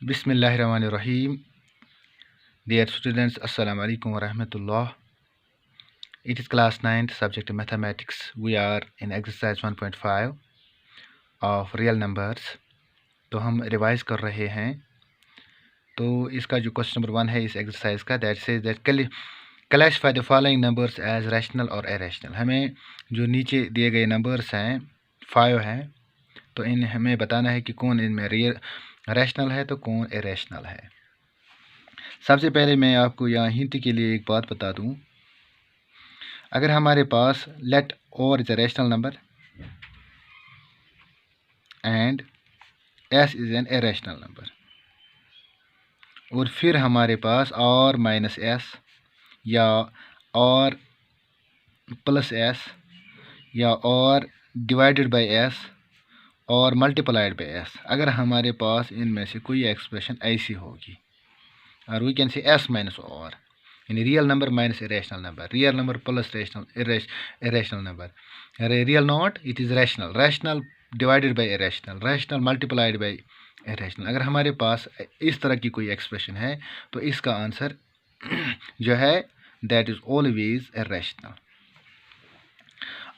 Bismillahirrahmanirrahim. Dear students, Assalamu alaikum wa rahmatullah. It is class 9th subject mathematics. We are in exercise 1.5 of real numbers. तो हम revise कर रहे हैं। तो इसका जो क्वेश्चन नंबर 1 है इस एक्सरसाइज का, that says that classify the following numbers as rational और इरेशनल। हमें जो नीचे दिए गए नंबर्स हैं 5 हैं, तो इन हमें बताना है कि कौन इनमें रैशनल है तो कौन इरेशनल है। सबसे पहले मैं आपको यहाँ हिंट के लिए एक बात बता दूँ। अगर हमारे पास लेट और is a rational number and S is an irrational number, और फिर हमारे पास और माइनस एस या और प्लस एस या और डिवाइडेड बाय एस और मल्टीप्लाइड बाय एस, अगर हमारे पास इनमें से कोई एक्सप्रेशन ऐसी होगी, और we can say s minus और यानी real number minus irrational number, real number plus irrational number, real not it is rational, rational divided by irrational, rational multiplied by irrational. अगर हमारे पास इस तरह की कोई एक्सप्रेशन है तो इसका आंसर जो है दैट इज़ ऑलवेज इरेशनल।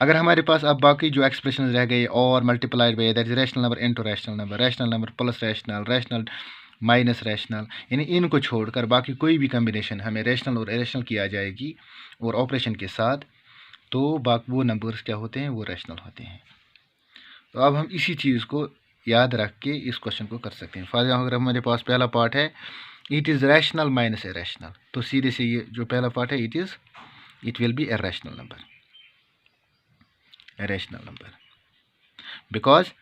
अगर हमारे पास अब बाकी जो एक्सप्रेशन रह गए और multiplied by that is rational number into rational number, rational number plus rational, rational minus rational, यानी इनको छोड़कर बाकी कोई भी कम्बिनेशन हमें रैशनल और इरेशनल की आ जाएगी और ऑपरेशन के साथ, तो बाकी वो नंबर्स क्या होते हैं, वो रैशनल होते हैं। तो अब हम इसी चीज़ को याद रख के इस क्वेश्चन को कर सकते हैं। फॉर एग्जाम्पल अगर हमारे पास पहला पार्ट है it is rational minus irrational, तो सीधे से ये जो पहला पार्ट है it will be irrational number, rational number, because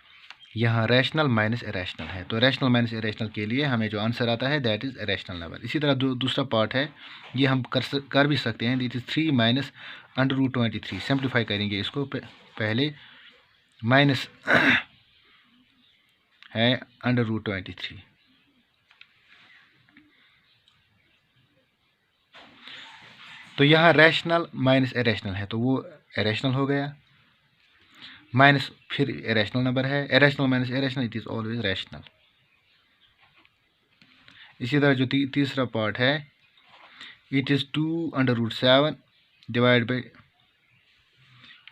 यहाँ रैशनल माइनस इरेशनल है। तो रैशनल माइनस इरेशनल के लिए हमें जो आंसर आता है दैट इज़ रैशनल नंबर। इसी तरह दूसरा पार्ट है ये हम कर भी सकते हैं, it is 3 minus under root 23। Simplify करेंगे इसको, पहले माइनस है अंडर रूट 23, तो यहाँ रैशनल माइनस इरेशनल है तो वो इरेशनल हो गया, माइनस फिर इरेशनल नंबर है, irrational minus irrational it is always rational. इसी तरह जो तीसरा पार्ट है it is 2 under root 7 divide by,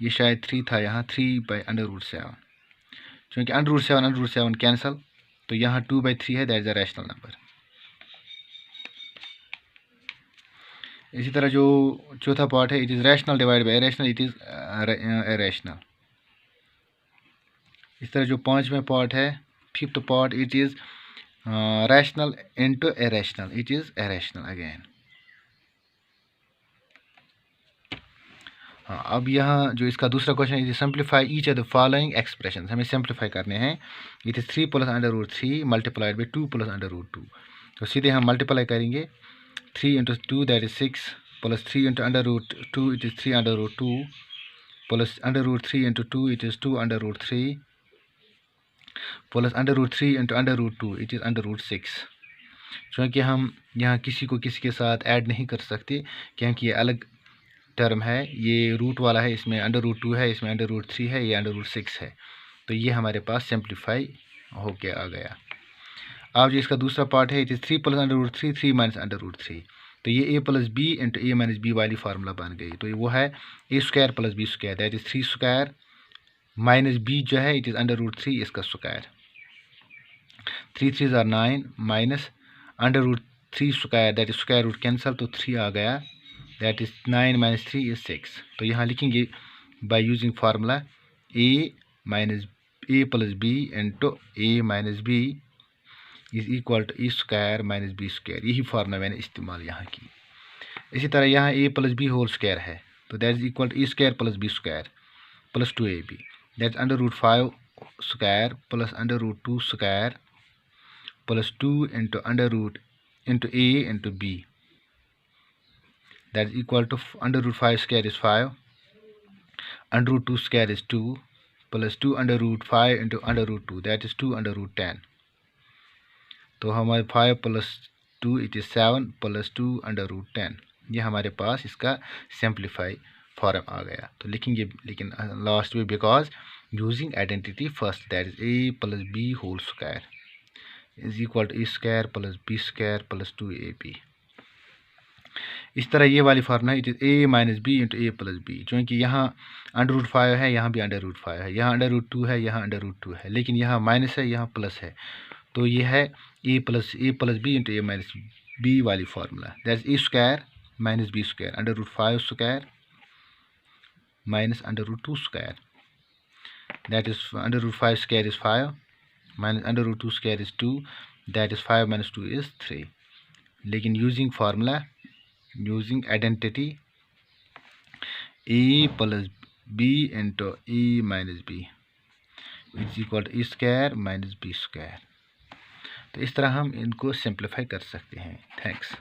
ये शायद 3 था, यहाँ 3 बाई अंडर रूट 7, क्योंकि अंडर रूट 7 कैंसल, तो यहाँ 2/3 है, that is a rational number. इसी तरह जो चौथा पार्ट है it is rational divide by irrational, it is irrational. इस तरह जो पांचवें पार्ट है fifth part it is rational into irrational, it is irrational again. हाँ, अब यहाँ जो इसका दूसरा क्वेश्चन है, simplify each of the following expression, हमें सिंप्लीफाई करने हैं। It is 3 plus under root 3 multiplied by 2 plus under root 2, तो सीधे हम मल्टीप्लाई करेंगे 3 into 2 that is 6 plus 3 into under root 2 it is 3 under root 2 plus under root 3 into 2 it is 2 under root 3 plus under root 3 into under root 2 it is under root 6। क्योंकि हम यहाँ किसी को किसी के साथ ऐड नहीं कर सकते क्योंकि ये अलग टर्म है, ये रूट वाला है, इसमें अंडर रूट 2 है, इसमें अंडर रूट 3 है, ये अंडर रूट 6 है, तो ये हमारे पास सिंप्लीफाई होके आ गया। अब जो इसका दूसरा पार्ट है it is 3 plus under root 3 3 minus under root 3, तो ये a plus b into a minus b वाली फार्मूला बन गई, तो वो है a square plus b square, that is 3 square minus b जो है इट इज़ अंडर रूट 3 इसका स्क्वायर, 3 3 ज़ार 9 minus under root 3 square that is square root cancel, तो 3 आ गया, दैट इज़ 9 माइनस 3 इज़ 6। तो यहाँ लिखेंगे by using formula a minus a plus b into a minus b is equal to a square minus b square, यही formula मैंने इस्तेमाल यहाँ की। इसी तरह यहाँ a plus b whole square है, तो that is equal to a square plus b square plus 2ab, that under root 5 square plus under root 2 square plus 2 into under root into a into B, that is equal to under root 5 square is 5, under root 2 square is 2 plus 2 under root 5 into under root 2 that is 2 under root 10, तो हमारे 5 plus 2 it is 7 plus 2 under root 10, ये हमारे पास इसका simplify form आ गया। तो लिखेंगे लेकिन last में because using identity first that is a plus b whole square, is equal to a square plus b square plus 2ab। इस तरह ये वाली फार्मूला है, it is a minus b into a plus b. चूँकि यहाँ √5 है, यहाँ भी √5 है, यहाँ √2 है, यहाँ √2 है, लेकिन यहाँ माइनस है, यहाँ प्लस है, तो ये है a plus b into a minus b वाली formula. That is a square minus b square √5 square minus √2 square. That is √5 square is 5 minus √2 square is 2। That is 5 minus 2 is 3। लेकिन using formula, using identity a plus b into a minus b is equal to a square minus b square। तो इस तरह हम इनको simplify कर सकते हैं। Thanks.